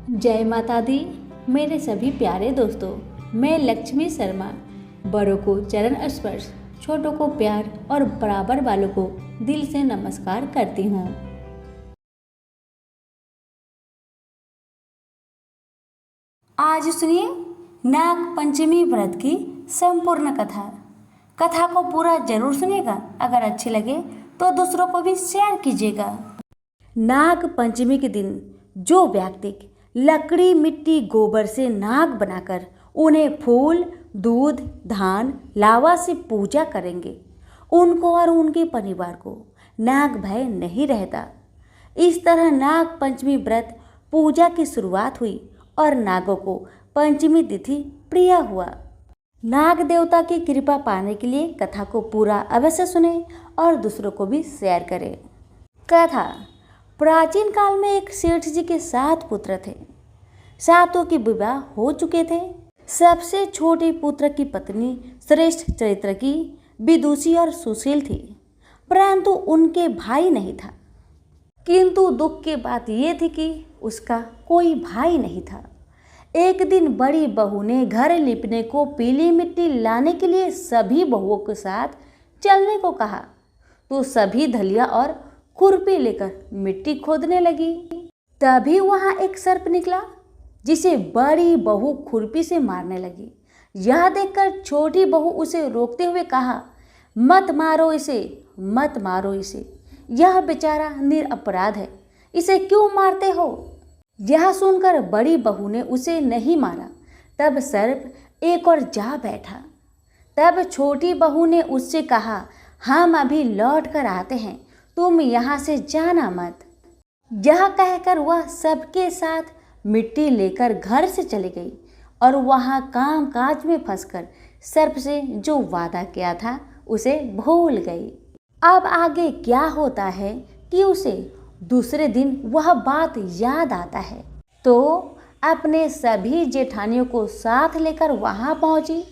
जय माता दी। मेरे सभी प्यारे दोस्तों, मैं लक्ष्मी शर्मा बड़ों को चरण स्पर्श, छोटों को प्यार और बराबर वालों को दिल से नमस्कार करती हूँ। आज सुनिए नाग पंचमी व्रत की संपूर्ण कथा। कथा को पूरा जरूर सुनिएगा। अगर अच्छी लगे तो दूसरों को भी शेयर कीजिएगा। नाग पंचमी के दिन जो व्यक्ति लकड़ी, मिट्टी, गोबर से नाग बनाकर उन्हें फूल, दूध, धान, लावा से पूजा करेंगे, उनको और उनके परिवार को नाग भय नहीं रहता। इस तरह नाग पंचमी व्रत पूजा की शुरुआत हुई और नागों को पंचमी तिथि प्रिय हुआ। नाग देवता की कृपा पाने के लिए कथा को पूरा अवश्य सुने और दूसरों को भी शेयर करें। कथा। प्राचीन काल में एक सेठ जी के 7 पुत्र थे। 7 के विवाह हो चुके थे। सबसे छोटे पुत्र की पत्नी श्रेष्ठ चरित्र की, विदुषी और सुशील थी, परंतु उनके भाई नहीं था। किंतु दुख की बात यह थी कि उसका कोई भाई नहीं था। एक दिन बड़ी बहू ने घर लिपने को पीली मिट्टी लाने के लिए सभी बहुओं के साथ चलने को कहा, तो सभी धलिया और खुरपी लेकर मिट्टी खोदने लगी। तभी वहां एक सर्प निकला, जिसे बड़ी बहू खुरपी से मारने लगी। यह देखकर छोटी बहू उसे रोकते हुए कहा, मत मारो इसे, मत मारो इसे, यह बेचारा निरपराध है, इसे क्यों मारते हो? यह सुनकर बड़ी बहू ने उसे नहीं मारा। तब सर्प एक और जा बैठा। तब छोटी बहू ने उससे कहा, हम अभी लौट कर आते हैं, तुम यहाँ से जाना मत। यह कहकर वह सबके साथ मिट्टी लेकर घर से चली गई और वहाँ काम काज में फंसकर सर्प से जो वादा किया था उसे भूल गई। अब आगे क्या होता है कि उसे दूसरे दिन वह बात याद आता है, तो अपने सभी जेठानियों को साथ लेकर वहाँ पहुँची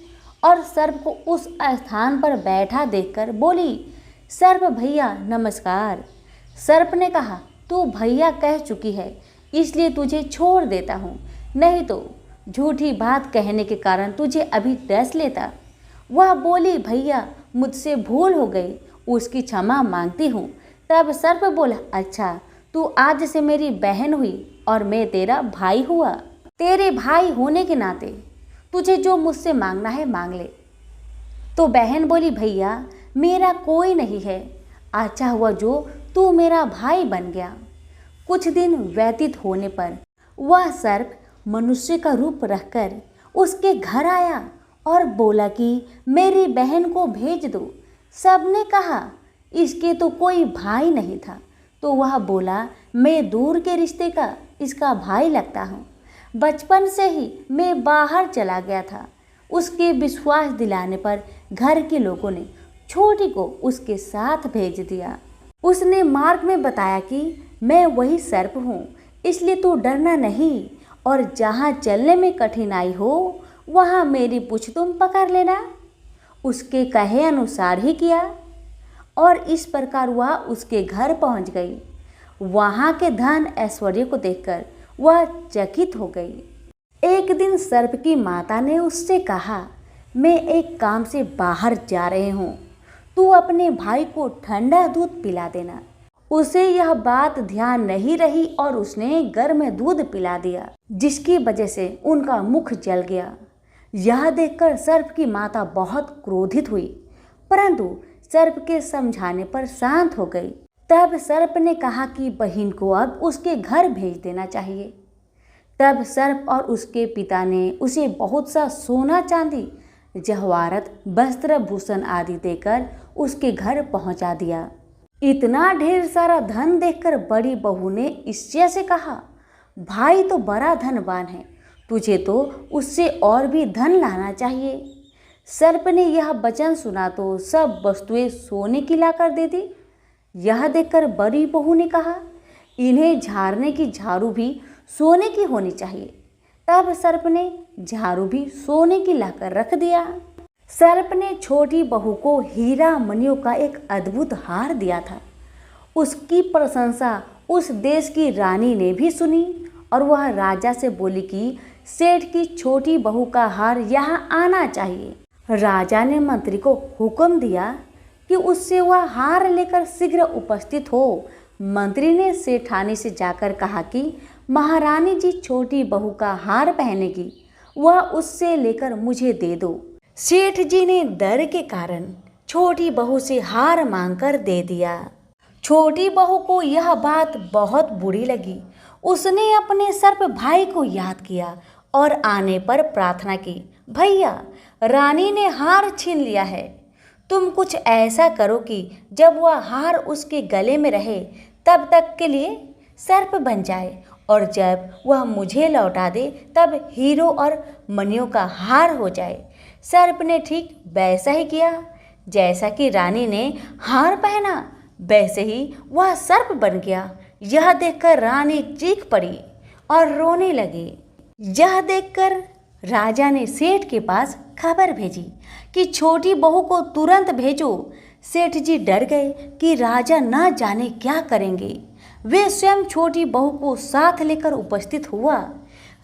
और सर्प को उस स्थान पर बैठा देखकर बोली, सर्प भैया नमस्कार। सर्प ने कहा, तू भैया कह चुकी है इसलिए तुझे छोड़ देता हूँ, नहीं तो झूठी बात कहने के कारण तुझे अभी डस लेता। वह बोली, भैया मुझसे भूल हो गई, उसकी क्षमा मांगती हूँ। तब सर्प बोला, अच्छा तू आज से मेरी बहन हुई और मैं तेरा भाई हुआ। तेरे भाई होने के नाते तुझे जो मुझसे मांगना है मांग ले। तो बहन बोली, भैया मेरा कोई नहीं है, अच्छा हुआ जो तू मेरा भाई बन गया। कुछ दिन व्यतीत होने पर वह सर्प मनुष्य का रूप रखकर उसके घर आया और बोला कि मेरी बहन को भेज दो। सबने कहा इसके तो कोई भाई नहीं था, तो वह बोला, मैं दूर के रिश्ते का इसका भाई लगता हूँ। बचपन से ही मैं बाहर चला गया था। उसके विश्वास दिलाने पर घर के लोगों ने छोटी को उसके साथ भेज दिया। उसने मार्ग में बताया कि मैं वही सर्प हूँ, इसलिए तू डरना नहीं और जहाँ चलने में कठिनाई हो वहाँ मेरी पूँछ तुम पकड़ लेना। उसके कहे अनुसार ही किया और इस प्रकार वह उसके घर पहुँच गई। वहाँ के धन ऐश्वर्य को देखकर वह चकित हो गई। एक दिन सर्प की माता ने उससे कहा, मैं एक काम से बाहर जा रहे हूँ, तू अपने भाई को ठंडा दूध पिला देना। उसे यह बात ध्यान नहीं रही और उसने गर्म दूध पिला दिया, जिसकी वजह से उनका मुख जल गया। यह देखकर सर्प की माता बहुत क्रोधित हुई, परंतु सर्प के समझाने पर शांत हो गई। तब सर्प ने कहा कि बहन को अब उसके घर भेज देना चाहिए। तब सर्प और उसके पिता ने उसे बहुत सा सोना, चांदी, जवाहरात, वस्त्र, भूषण आदि देकर उसके घर पहुंचा दिया। इतना ढेर सारा धन देखकर बड़ी बहू ने ईर्ष्या से कहा, भाई तो बड़ा धनवान है, तुझे तो उससे और भी धन लाना चाहिए। सर्प ने यह वचन सुना तो सब वस्तुएं सोने की लाकर दे दी। यह देखकर बड़ी बहू ने कहा, इन्हें झाड़ने की झाड़ू भी सोने की होनी चाहिए। तब सर्प ने झाड़ू भी सोने की लाकर रख दिया। सर्प ने छोटी बहू को हीरा मणियों का एक अद्भुत हार दिया था। उसकी प्रशंसा उस देश की रानी ने भी सुनी और वह राजा से बोली कि सेठ की छोटी बहू का हार यहाँ आना चाहिए। राजा ने मंत्री को हुक्म दिया कि उससे वह हार लेकर शीघ्र उपस्थित हो। मंत्री ने सेठानी से जाकर कहा कि महारानी जी छोटी बहू का हार पहनेगी, वह उससे लेकर मुझे दे दो। सेठ जी ने डर के कारण छोटी बहू से हार मांगकर दे दिया। छोटी बहू को यह बात बहुत बुरी लगी। उसने अपने सर्प भाई को याद किया और आने पर प्रार्थना की, भैया, रानी ने हार छीन लिया है, तुम कुछ ऐसा करो कि जब वह हार उसके गले में रहे तब तक के लिए सर्प बन जाए, और जब वह मुझे लौटा दे तब हीरो और मणियों का हार हो जाए। सर्प ने ठीक वैसा ही किया। जैसा कि रानी ने हार पहना वैसे ही वह सर्प बन गया। यह देखकर रानी चीख पड़ी और रोने लगी। यह देखकर राजा ने सेठ के पास खबर भेजी कि छोटी बहू को तुरंत भेजो। सेठ जी डर गए कि राजा न जाने क्या करेंगे। वे स्वयं छोटी बहू को साथ लेकर उपस्थित हुआ।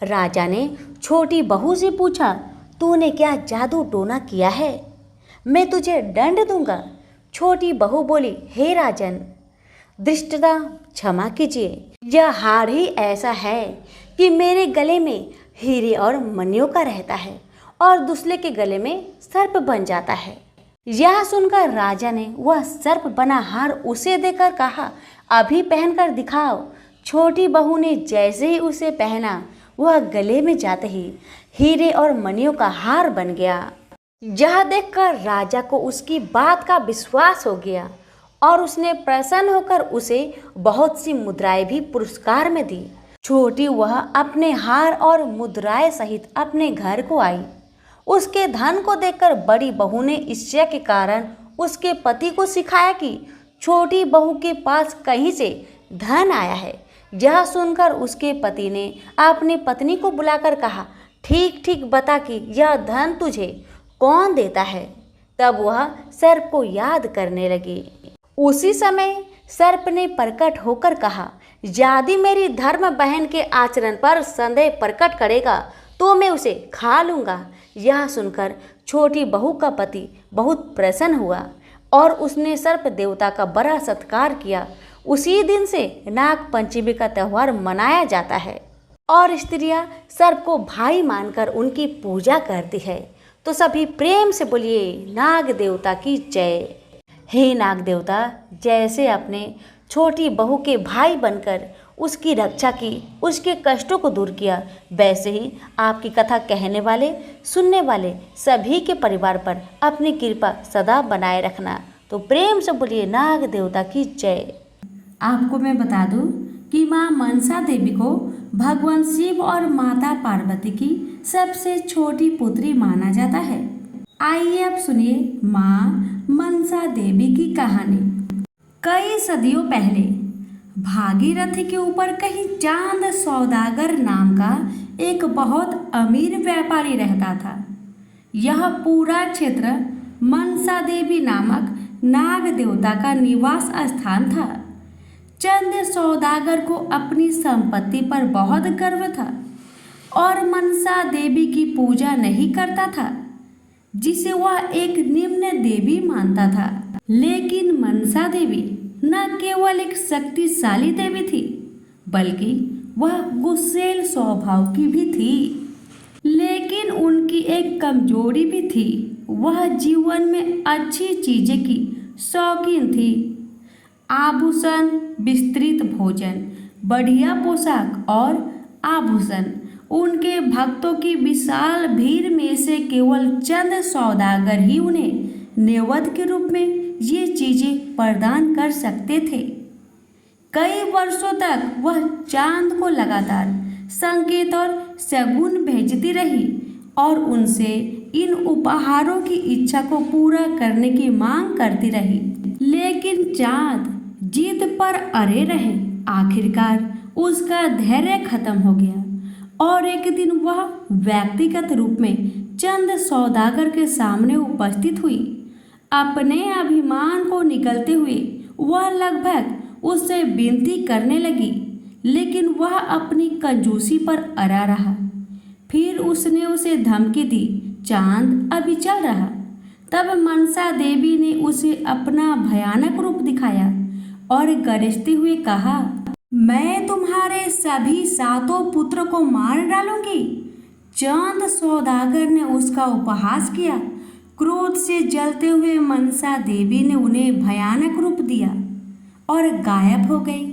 राजा ने छोटी बहू से पूछा, तूने क्या जादू टोना किया है? मैं तुझे दंड दूंगा। छोटी बहू बोली, हे राजन, धृष्टता क्षमा कीजिए, यह हार ही ऐसा है कि मेरे गले में हीरे और मणियों का रहता है और दूसरे के गले में सर्प बन जाता है। यह सुनकर राजा ने वह सर्प बना हार उसे देकर कहा, अभी पहनकर दिखाओ। छोटी बहू ने जैसे ही उसे पहना, वह गले में जाते ही हीरे और मणियों का हार बन गया। यह देखकर राजा को उसकी बात का विश्वास हो गया और उसने प्रसन्न होकर उसे बहुत सी मुद्राएं भी पुरस्कार में दी। छोटी वह अपने हार और मुद्राएं सहित अपने घर को आई। उसके धन को देखकर बड़ी बहू ने ईर्ष्या के कारण उसके पति को सिखाया कि छोटी बहू के पास कहीं से धन आया है। यह सुनकर उसके पति ने अपनी पत्नी को बुलाकर कहा, ठीक ठीक बता कि यह धन तुझे कौन देता है। तब वह सर्प को याद करने लगी। उसी समय सर्प ने प्रकट होकर कहा, यदि मेरी धर्म बहन के आचरण पर संदेह प्रकट करेगा तो मैं उसे खा लूँगा। यह सुनकर छोटी बहू का पति बहुत प्रसन्न हुआ और उसने सर्प देवता का बड़ा सत्कार किया। उसी दिन से नाग पंचमी का त्यौहार मनाया जाता है और स्त्रियां सर्प को भाई मानकर उनकी पूजा करती है। तो सभी प्रेम से बोलिए, नाग देवता की जय। हे नाग देवता, जैसे अपने छोटी बहू के भाई बनकर उसकी रक्षा की, उसके कष्टों को दूर किया, वैसे ही आपकी कथा कहने वाले, सुनने वाले सभी के परिवार पर अपनी कृपा सदा बनाए रखना। तो प्रेम से बोलिए, नाग देवता की जय। आपको मैं बता दूं कि माँ मनसा देवी को भगवान शिव और माता पार्वती की सबसे छोटी पुत्री माना जाता है। आइए अब सुनिए माँ मनसा देवी की कहानी। कई सदियों पहले भागीरथी के ऊपर कहीं चांद सौदागर नाम का एक बहुत अमीर व्यापारी रहता था। यह पूरा क्षेत्र मनसा देवी नामक नाग देवता का निवास स्थान था। चंद सौदागर को अपनी संपत्ति पर बहुत गर्व था और मनसा देवी की पूजा नहीं करता था, जिसे वह एक निम्न देवी मानता था। लेकिन मनसा देवी न केवल एक शक्तिशाली देवी थी, बल्कि वह गुस्सैल स्वभाव की भी थी। लेकिन उनकी एक कमजोरी भी थी, वह जीवन में अच्छी चीजें की शौकीन थी। आभूषण, विस्तृत भोजन, बढ़िया पोशाक और आभूषण। उनके भक्तों की विशाल भीड़ में से केवल चंद सौदागर ही उन्हें नेवद के रूप में ये चीजें प्रदान कर सकते थे। कई वर्षों तक वह चांद को लगातार संकेत और शगुन भेजती रही और उनसे इन उपहारों की इच्छा को पूरा करने की मांग करती रही। लेकिन चांद जिद पर अड़े रहे। आखिरकार उसका धैर्य खत्म हो गया और एक दिन वह व्यक्तिगत रूप में चंद सौदागर के सामने उपस्थित हुई। अपने अभिमान को निगलते हुए वह लगभग उससे विनती करने लगी लेकिन वह अपनी कंजूसी पर अड़ा रहा। फिर उसने उसे धमकी दी, चांद अभी चल रहा। तब मनसा देवी ने उसे अपना भयानक रूप दिखाया और गरजते हुए कहा, मैं तुम्हारे सभी 7 पुत्र को मार डालूंगी। चांद सौदागर ने उसका उपहास किया। क्रोध से जलते हुए मनसा देवी ने उन्हें भयानक रूप दिया और गायब हो गई।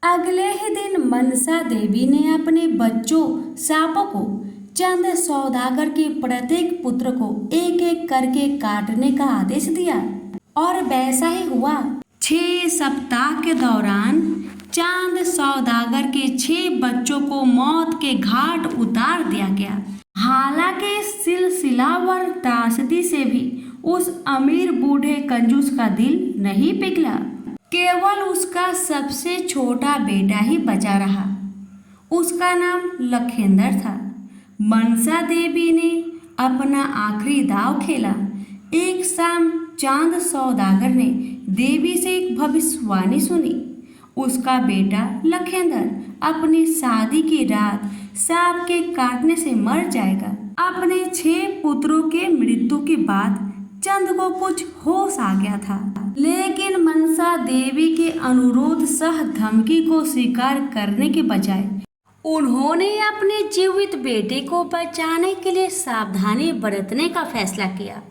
अगले ही दिन मनसा देवी ने अपने बच्चों सांपों को चंद सौदागर के प्रत्येक पुत्र को एक एक करके काटने का आदेश दिया और वैसा ही हुआ। 6 सप्ताह के दौरान चांद सौदागर के 6 बच्चों को मौत के घाट उतार दिया गया। हालांकि सिलसिलावर त्रासदी से भी उस अमीर बूढ़े कंजूस का दिल नहीं पिघला। केवल उसका सबसे छोटा बेटा ही बचा रहा। उसका नाम लखेंदर था। मनसा देवी ने अपना आखिरी दांव खेला। एक शाम चांद सौदागर ने देवी से एक भविष्यवाणी सुनी। उसका बेटा लखेंदर अपनी शादी की रात सांप के काटने से मर जाएगा। अपने 6 पुत्रों के मृत्यु के बाद चंद को कुछ होश आ गया था, लेकिन मनसा देवी के अनुरोध सह धमकी को स्वीकार करने के बजाय उन्होंने अपने जीवित बेटे को बचाने के लिए सावधानी बरतने का फैसला किया।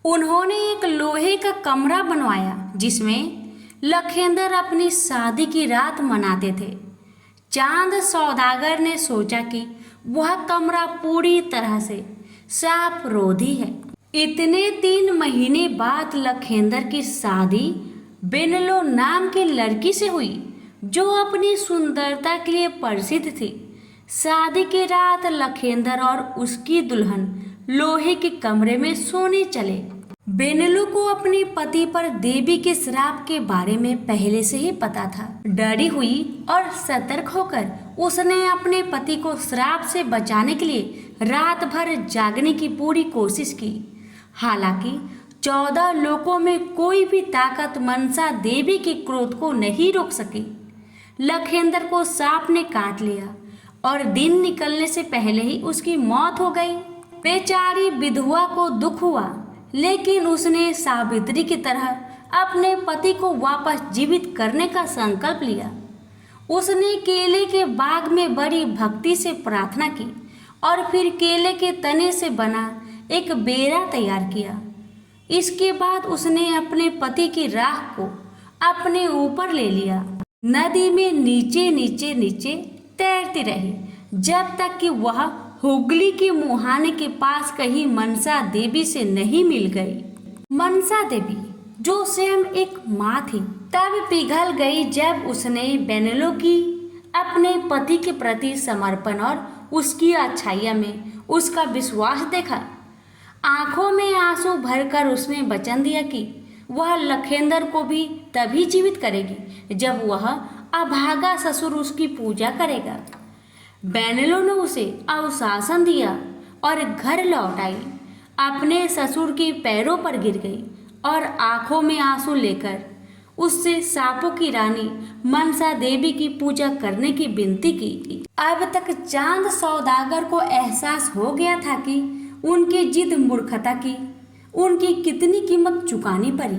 उन्होंने एक लोहे का कमरा बनवाया जिसमें लखेंदर अपनी शादी की रात मनाते थे। चांद सौदागर ने सोचा कि वह कमरा पूरी तरह से सांप रोधी है। इतने 3 महीने बाद लखेंदर की शादी बेनलो नाम की लड़की से हुई जो अपनी सुंदरता के लिए प्रसिद्ध थी। शादी की रात लखेंदर और उसकी दुल्हन लोहे के कमरे में सोने चले। बेनलो को अपने पति पर देवी के श्राप के बारे में पहले से ही पता था। डरी हुई और सतर्क होकर उसने अपने पति को श्राप से बचाने के लिए रात भर जागने की पूरी कोशिश की। हालांकि 14 लोकों में कोई भी ताकत मनसा देवी के क्रोध को नहीं रोक सकी। लखेंदर को सांप ने काट लिया और दिन निकलने से पहले ही उसकी मौत हो गई। बेचारी विधवा को दुख हुआ, लेकिन उसने सावित्री की तरह अपने पति को वापस जीवित करने का संकल्प लिया। उसने केले के बाग में बड़ी भक्ति से प्रार्थना की और फिर केले के तने से बना एक बेड़ा तैयार किया। इसके बाद उसने अपने पति की राख को अपने ऊपर ले लिया। नदी में नीचे नीचे नीचे तैरती रही जब तक कि वह हुगली के मुहाने के पास कहीं मनसा देवी से नहीं मिल गई। मनसा देवी जो स्वयं एक माँ थी तब पिघल गई जब उसने बेनलो की अपने पति के प्रति समर्पण और उसकी अच्छाइयों में उसका विश्वास देखा। आंखों में आंसू भरकर उसने वचन दिया कि वह लखेंदर को भी तभी जीवित करेगी जब वह अभागा ससुर उसकी पूजा करेगा। बेनलो ने उसे आश्वासन दिया और घर लौट आई। अपने ससुर के पैरों पर गिर गई और आंखों में आंसू लेकर उससे सांपों की रानी मनसा देवी की पूजा करने की विनती की। अब तक चांद सौदागर को एहसास हो गया था कि उनकी जिद मूर्खता की उनकी कितनी कीमत चुकानी पड़ी।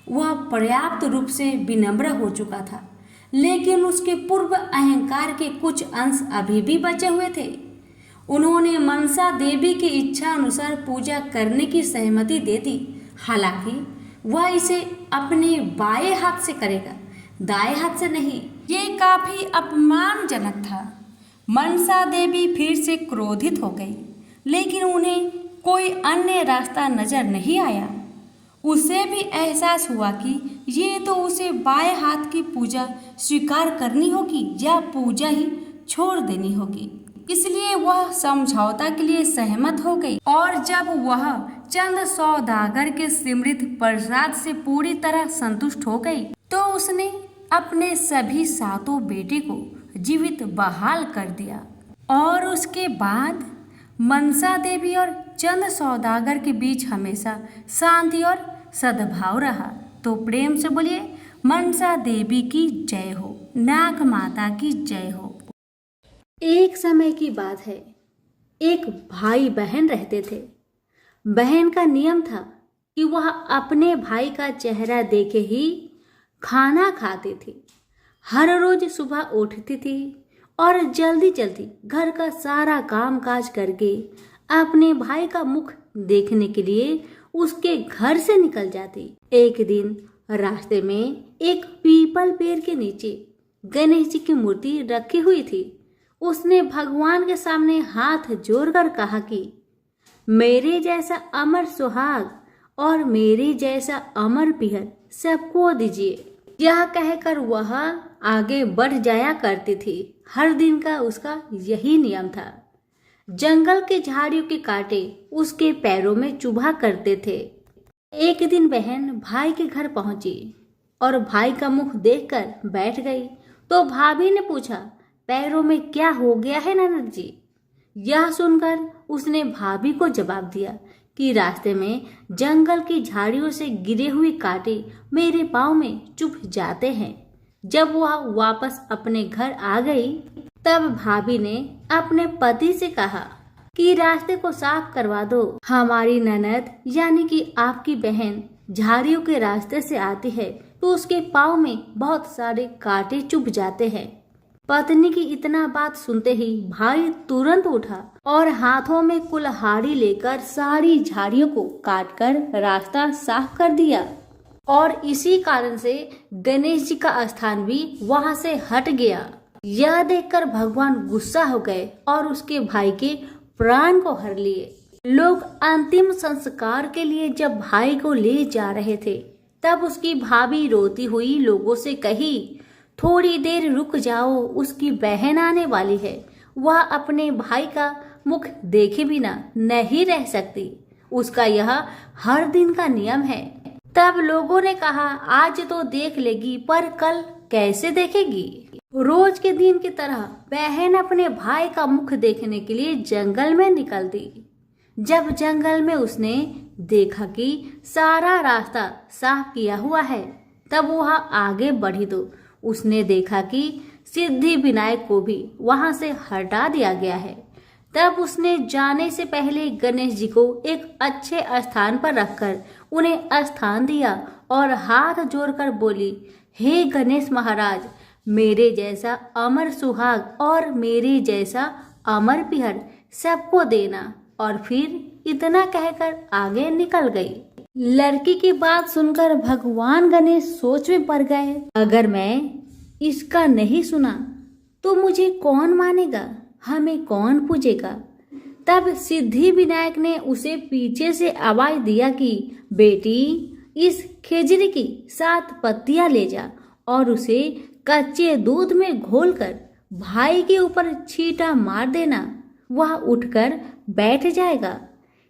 वह पर्याप्त रूप से विनम्र हो चुका था, लेकिन उसके पूर्व अहंकार के कुछ अंश अभी भी बचे हुए थे। उन्होंने मनसा देवी की इच्छा अनुसार पूजा करने की सहमति दे दी। हालांकि वह इसे अपने बाएं हाथ से करेगा, दाएं हाथ से नहीं। ये काफी अपमानजनक था। मनसा देवी फिर से क्रोधित हो गई, लेकिन उन्हें कोई अन्य रास्ता नजर नहीं आया। उसे भी एहसास हुआ कि ये तो उसे बाएं हाथ की पूजा स्वीकार करनी होगी या पूजा ही छोड़ देनी होगी। इसलिए वह समझौता के लिए सहमत हो गई और जब वह चंद सौदागर के समृद्ध प्रसाद से पूरी तरह संतुष्ट हो गई तो उसने अपने सभी 7 बेटे को जीवित बहाल कर दिया। और उसके बाद मनसा देवी और चंद सौदागर के बीच हमेशा शांति और सद्भाव रहा। तो प्रेम से बोलिए मनसा देवी की जय हो। नाग माता की जय हो। एक समय की बात है, एक भाई बहन रहते थे। बहन का नियम था कि वह अपने भाई का चेहरा देखे ही खाना खाती थी। हर रोज सुबह उठती थी और जल्दी जल्दी घर का सारा काम काज करके अपने भाई का मुख देखने के लिए उसके घर से निकल जाती। एक दिन रास्ते में एक पीपल पेड़ के नीचे गणेश जी की मूर्ति रखी हुई थी। उसने भगवान के सामने हाथ जोड़कर कहा कि मेरे जैसा अमर सुहाग और मेरे जैसा अमर पिहर सबको दीजिए। यह कहकर वह आगे बढ़ जाया करती थी। हर दिन का उसका यही नियम था। जंगल के झाड़ियों के कांटे उसके पैरों में चुभा करते थे। एक दिन बहन भाई के घर पहुंची और भाई का मुख देखकर बैठ गई तो भाभी ने पूछा, पैरों में क्या हो गया है ननद जी? यह सुनकर उसने भाभी को जवाब दिया कि रास्ते में जंगल की झाड़ियों से गिरे हुए कांटे मेरे पाँव में चुभ जाते हैं। जब वह वापस अपने घर आ गई तब भाभी ने अपने पति से कहा कि रास्ते को साफ करवा दो। हमारी ननद यानी कि आपकी बहन झाड़ियों के रास्ते से आती है तो उसके पाँव में बहुत सारे कांटे चुभ जाते हैं। पत्नी की इतना बात सुनते ही भाई तुरंत उठा और हाथों में कुल्हाड़ी लेकर सारी झाड़ियों को काटकर रास्ता साफ कर दिया। और इसी कारण से गणेश जी का स्थान भी वहां से हट गया। यह देखकर भगवान गुस्सा हो गए और उसके भाई के प्राण को हर लिए। लोग अंतिम संस्कार के लिए जब भाई को ले जा रहे थे तब उसकी भाभी रोती हुई लोगों से कही, थोड़ी देर रुक जाओ, उसकी बहन आने वाली है। वह अपने भाई का मुख देखे बिना नहीं रह सकती। उसका यह हर दिन का नियम है। तब लोगों ने कहा, आज तो देख लेगी पर कल कैसे देखेगी? रोज के दिन की तरह बहन अपने भाई का मुख देखने के लिए जंगल में निकल दी। जब जंगल में उसने देखा कि सारा रास्ता साफ किया हुआ है तब वह आगे बढ़ी तो उसने देखा कि सिद्धि विनायक को भी वहां से हटा दिया गया है। तब उसने जाने से पहले गणेश जी को एक अच्छे स्थान पर रखकर उन्हें स्थान दिया और हाथ जोड़कर बोली, हे गणेश महाराज, मेरे जैसा अमर सुहाग और मेरे जैसा अमर पिहर सबको देना। और फिर इतना कहकर आगे निकल गई। लड़की की बात सुनकर भगवान गणेश सोच में पड़ गए, अगर मैं इसका नहीं सुना तो मुझे कौन मानेगा, हमें कौन पूजेगा? तब सिद्धि विनायक ने उसे पीछे से आवाज दिया कि बेटी, इस खेजड़ी की 7 पत्तियां ले जा और उसे कच्चे दूध में घोलकर भाई के ऊपर छींटा मार देना, वह उठकर बैठ जाएगा।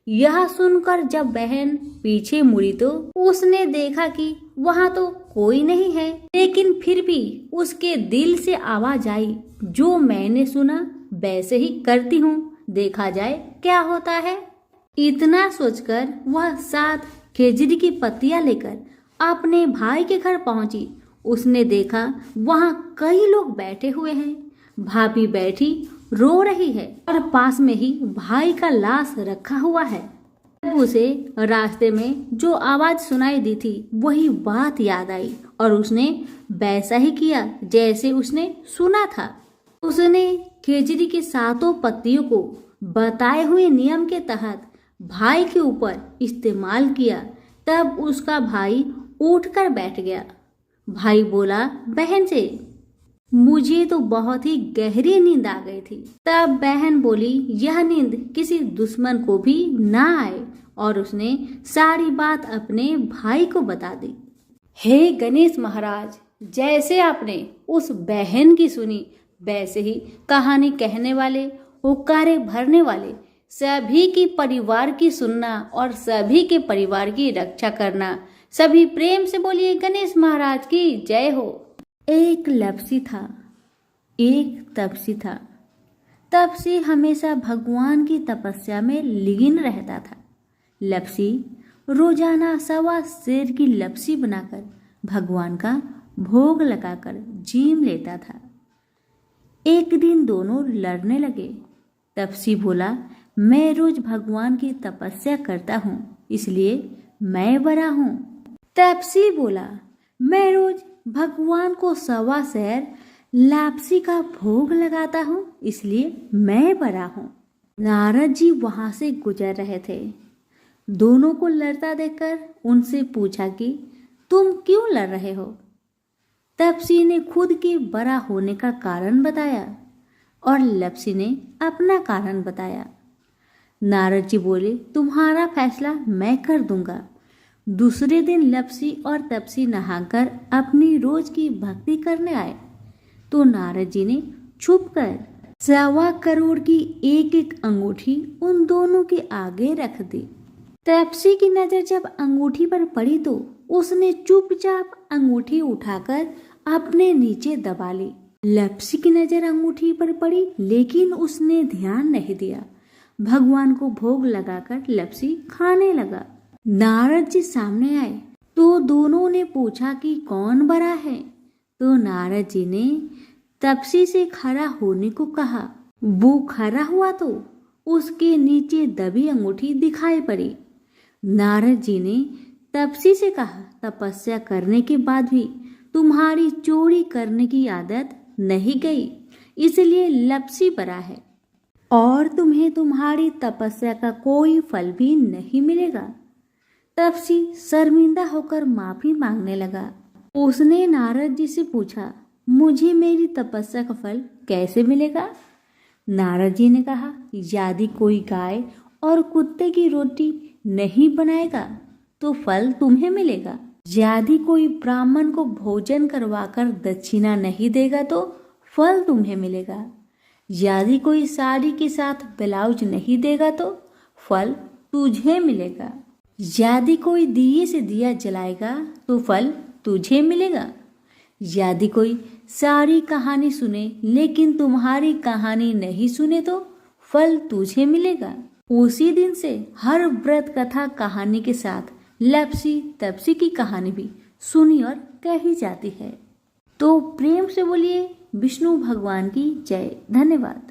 यह सुनकर जब बहन पीछे मुड़ी तो उसने देखा कि वहां तो कोई नहीं है, लेकिन फिर भी उसके दिल से आवाज आई, जो मैंने सुना वैसे ही करती हूँ, देखा जाए क्या होता है। इतना सोचकर वह 7 खेजड़ी की पत्तियां लेकर अपने भाई के घर पहुंची। उसने देखा वहां कई लोग बैठे हुए हैं। भाभी बैठी रो रही है और पास में ही भाई का लाश रखा हुआ है। तब उसे रास्ते में जो आवाज सुनाई दी थी वही बात याद आई और उसने वैसा ही किया जैसे उसने सुना था। उसने खेजड़ी की 7 पत्तियों को बताए हुए नियम के तहत भाई के ऊपर इस्तेमाल किया। तब उसका भाई उठकर बैठ गया। भाई बोला बहन से, मुझे तो बहुत ही गहरी नींद आ गई थी। तब बहन बोली, यह नींद किसी दुश्मन को भी ना आए, और उसने सारी बात अपने भाई को बता दी। हे गणेश महाराज, जैसे आपने उस बहन की सुनी वैसे ही कहानी कहने वाले, हुक्कारे भरने वाले सभी की परिवार की सुनना और सभी के परिवार की रक्षा करना। सभी प्रेम से बोलिए गणेश महाराज की जय हो। एक लपसी था, एक तपसी था। तपसी हमेशा भगवान की तपस्या में लीन रहता था। लपसी रोजाना 1.25 सेर की लपसी बनाकर भगवान का भोग लगाकर जीम लेता था। एक दिन दोनों लड़ने लगे। तपसी बोला, मैं रोज भगवान की तपस्या करता हूँ, इसलिए मैं बड़ा हूँ। तपसी बोला, मैं रोज भगवान को 1.25 सेर लापसी का भोग लगाता हूँ, इसलिए मैं बड़ा हूँ। नारद जी वहां से गुजर रहे थे। दोनों को लड़ता देखकर उनसे पूछा कि तुम क्यों लड़ रहे हो। तपसी ने खुद के बड़ा होने का कारण बताया और लपसी ने अपना कारण बताया। नारद जी बोले, तुम्हारा फैसला मैं कर दूंगा। दूसरे दिन लपसी और तपसी नहाकर अपनी रोज की भक्ति करने आए तो नारद जी ने छुपकर 1.25 करोड़ की एक अंगूठी उन दोनों के आगे रख दी। तपसी की नजर जब अंगूठी पर पड़ी तो उसने चुपचाप अंगूठी उठाकर अपने नीचे दबा ली। लपसी की नजर अंगूठी पर पड़ी लेकिन उसने ध्यान नहीं दिया। भगवान को भोग लगाकर लपसी खाने लगा। नारद जी सामने आए तो दोनों ने पूछा कि कौन बड़ा है, तो नारद जी ने तपसी से खड़ा होने को कहा। वो खड़ा हुआ तो उसके नीचे दबी अंगूठी दिखाई पड़ी। नारद जी ने तपसी से कहा, तपस्या करने के बाद भी तुम्हारी चोरी करने की आदत नहीं गई, इसलिए लपसी बड़ा है और तुम्हें तुम्हारी तपस्या का कोई फल भी नहीं मिलेगा। तपसी शर्मिंदा होकर माफी मांगने लगा। उसने नारद जी से पूछा, मुझे मेरी तपस्या का फल कैसे मिलेगा। नारद जी ने कहा, यदि कोई गाय और कुत्ते की रोटी नहीं बनाएगा तो फल तुम्हें मिलेगा। यदि कोई ब्राह्मण को भोजन करवाकर दक्षिणा नहीं देगा तो फल तुम्हें मिलेगा। यदि कोई साड़ी के साथ ब्लाउज नहीं देगा तो फल तुझे मिलेगा। यदि कोई दिए से दिया जलाएगा तो फल तुझे मिलेगा। यदि कोई सारी कहानी सुने लेकिन तुम्हारी कहानी नहीं सुने तो फल तुझे मिलेगा। उसी दिन से हर व्रत कथा कहानी के साथ लपसी तपसी की कहानी भी सुनी और कही जाती है। तो प्रेम से बोलिए विष्णु भगवान की जय। धन्यवाद।